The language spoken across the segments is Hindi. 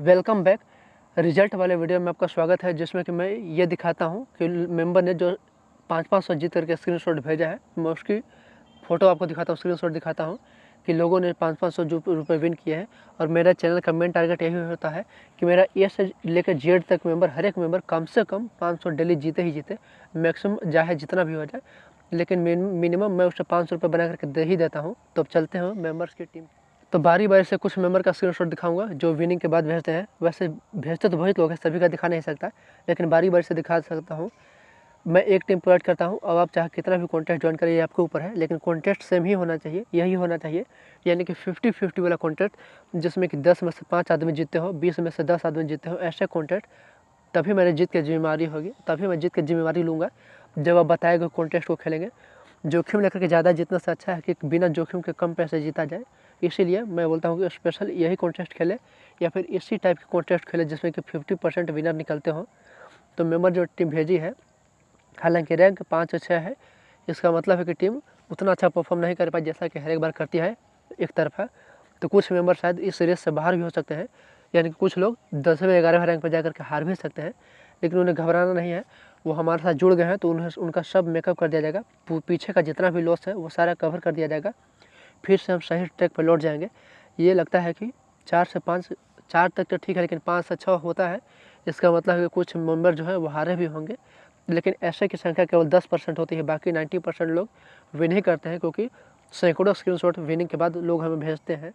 Welcome back. रिजल्ट वाले वीडियो में आपका स्वागत है, जिसमें कि मैं ये दिखाता हूँ कि मेंबर ने जो 500 जीत करके स्क्रीनशॉट भेजा है, मैं उसकी फ़ोटो आपको दिखाता हूँ, स्क्रीनशॉट दिखाता हूँ कि लोगों ने 500 रुपये विन किए हैं। और मेरा चैनल का मेन टारगेट यही होता है कि मेरा ए से लेकर जेड तक मेंबर, हर एक मेंबर कम से कम 500 डेली जीते ही जीते, मैक्सिमम चाहे जितना भी हो जाए, लेकिन मिनिमम मैं उसे 500 रुपये बना करके दे ही देता हूँ। तो अब चलते हैं मेंबर्स की टीम। तो बारी बारी से कुछ मेंबर का स्क्रीनशॉट दिखाऊंगा जो विनिंग के बाद भेजते हैं। वैसे भेजते तो बहुत लोग हैं, सभी का दिखा नहीं सकता, लेकिन बारी बारी से दिखा सकता हूँ। मैं एक टीम प्रोवाइड करता हूँ। अब आप चाहे कितना भी कॉन्टेस्ट ज्वाइन करें, ये आपके ऊपर है, लेकिन कॉन्टेस्ट सेम ही होना चाहिए, यही होना चाहिए, यानी कि 50-50 वाला कॉन्टेस्ट, जिसमें कि 10 में से 5 आदमी जीतते हो, 20 में से 10 आदमी जीतते हो, ऐसे कॉन्टेस्ट। तभी मेरे जीत की जिम्मेवारी होगी, तभी मैं जीत की जिम्मेवारी लूँगा जब आप बताए गए कॉन्टेस्ट को खेलेंगे। जोखिम लेकर के ज़्यादा जीतने से अच्छा है कि बिना जोखिम के कम पैसे जीता जाए। इसीलिए मैं बोलता हूँ कि स्पेशल यही कॉन्टेस्ट खेले, या फिर इसी टाइप के कॉन्टेस्ट खेले जिसमें कि 50% विनर निकलते हों। तो मेंबर जो टीम भेजी है, हालांकि रैंक 5 से 6 है, इसका मतलब है कि टीम उतना अच्छा परफॉर्म नहीं कर पाई जैसा कि हर एक बार करती है एक तरफा। तो कुछ मेंबर शायद इस रेस से बाहर भी हो सकते हैं, यानी कि कुछ लोग 10वें 11वें रैंक पर जाकर के हार भी सकते हैं, लेकिन उन्हें घबराना नहीं है। वो हमारे साथ जुड़ गए हैं तो उन्हें उनका सब मेकअप कर दिया जाएगा, पीछे का जितना भी लॉस है वो सारा कवर कर दिया जाएगा, फिर से हम सही ट्रैक पर लौट जाएंगे। ये लगता है कि 4 से 5, 4 तक तो ठीक है, लेकिन 5 से 6 होता है। इसका मतलब है कि कुछ मेंबर जो है वो हारे भी होंगे, लेकिन ऐसे की संख्या केवल 10% होती है, बाकी 90% लोग विन ही करते हैं, क्योंकि सैकड़ों स्क्रीनशॉट विनिंग के बाद लोग हमें भेजते हैं।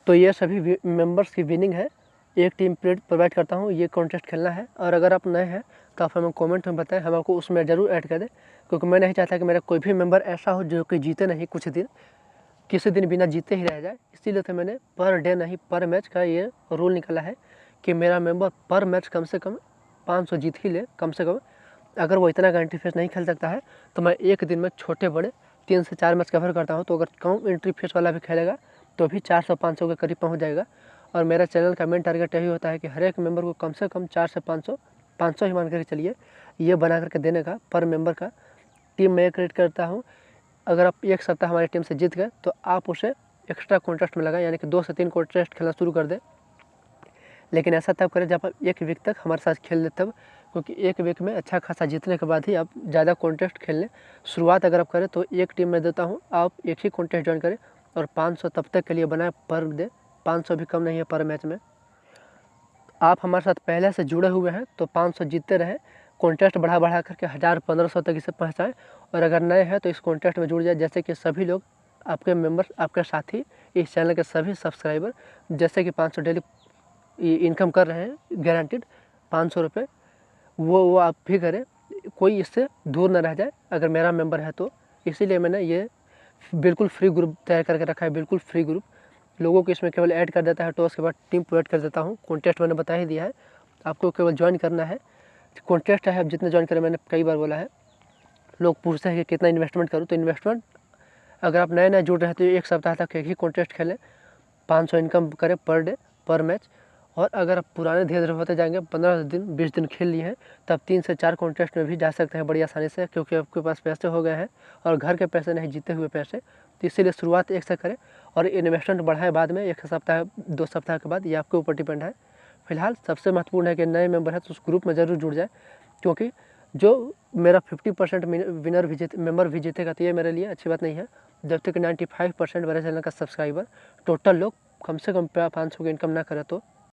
तो ये सभी मेंबर्स की विनिंग है। एक टीम प्रोवाइड करता हूँ, ये कॉन्टेस्ट खेलना है। और अगर आप नए हैं तो आप हमें कमेंट में बताएं, हम आपको उसमें ज़रूर ऐड कर दें, क्योंकि मैं नहीं चाहता कि मेरा कोई भी मेंबर ऐसा हो जो कि जीते नहीं, कुछ दिन किसी दिन बिना जीते ही रह जाए। इसीलिए तो मैंने पर डे नहीं पर मैच का ये रूल निकाला है कि मेरा मेंबर पर मैच कम से कम 500 जीत ही ले, कम से कम। अगर वो इतना का एंट्री फीस नहीं खेल सकता है तो मैं एक दिन में छोटे बड़े 3 से 4 मैच कवर करता हूँ। तो अगर कम एंट्री फीस वाला भी खेलेगा तो भी 400-500 के करीब पहुँच जाएगा। और मेरा चैनल का मेन टारगेट यही होता है कि हर एक मेंबर को कम से कम 4 से 500 ही मान करके चलिए, ये बना करके देने का पर मेंबर का। टीम मैं क्रिएट करता हूँ। अगर आप एक सप्ताह हमारी टीम से जीत गए तो आप उसे एक्स्ट्रा कॉन्टेस्ट में लगाएं, यानी कि 2 से 3 कॉन्टेस्ट खेलना शुरू कर दें। लेकिन ऐसा तब करें जब आप एक वीक तक हमारे साथ खेल लें तब, क्योंकि एक वीक में अच्छा खासा जीतने के बाद ही आप ज़्यादा कॉन्टेस्ट खेल लें। शुरुआत अगर आप करें तो एक टीम में देता हूँ, आप एक ही कॉन्टेस्ट ज्वाइन करें और 500 तब तक के लिए बनाए पर डे, 500 भी कम नहीं है पर मैच में। आप हमारे साथ पहले से जुड़े हुए हैं तो 500 जीतते रहें, कॉन्टेस्ट बढ़ा बढ़ा करके 1000-1500 तक इसे पहुँचाएँ। और अगर नए हैं तो इस कॉन्टेस्ट में जुड़ जाए, जैसे कि सभी लोग आपके मेंबर्स, आपके साथी, इस चैनल के सभी सब्सक्राइबर, जैसे कि 500 डेली इनकम कर रहे हैं गारंटीड 500 रुपये, वो आप भी करें, कोई इससे दूर ना रह जाए अगर मेरा मेंबर है तो। इसीलिए मैंने ये बिल्कुल फ्री ग्रुप तैयार करके रखा है, बिल्कुल फ्री ग्रुप। लोगों को इसमें केवल ऐड कर देता है तो उसके बाद टीम प्रोवाइड कर देता हूँ। कॉन्टेस्ट मैंने बता ही दिया है, आपको केवल ज्वाइन करना है। कॉन्टेस्ट है, आप जितने ज्वाइन करें, मैंने कई बार बोला है। लोग पूछते हैं कि कितना इन्वेस्टमेंट करूँ, तो इन्वेस्टमेंट अगर आप नए नए जुड़ रहे हैं तो एक सप्ताह तक एक ही कॉन्टेस्ट खेलें, 500 इनकम करें पर डे पर मैच। और अगर आप पुराने धीरे धीरे होते जाएंगे, 15 दिन 20 दिन खेल लिए हैं, तब 3 से 4 कॉन्टेस्ट में भी जा सकते हैं बड़ी आसानी से, क्योंकि आपके पास पैसे हो गए हैं और घर के पैसे नहीं, जीते हुए पैसे। तो इसीलिए शुरुआत एक से करें और इन्वेस्टमेंट बढ़ाएं बाद में, 1 सप्ताह 2 सप्ताह के बाद, ये आपके ऊपर डिपेंड है। फिलहाल सबसे महत्वपूर्ण है कि नए मेंबर है तो उस ग्रुप में ज़रूर जुड़ जाए, क्योंकि जो मेरा 50% विनर भी मेंबर भी जीतेगा तो ये मेरे लिए अच्छी बात नहीं है, जब तक 95% मेरे चैनल का सब्सक्राइबर टोटल लोग कम से कम 500 की इनकम ना करे तो।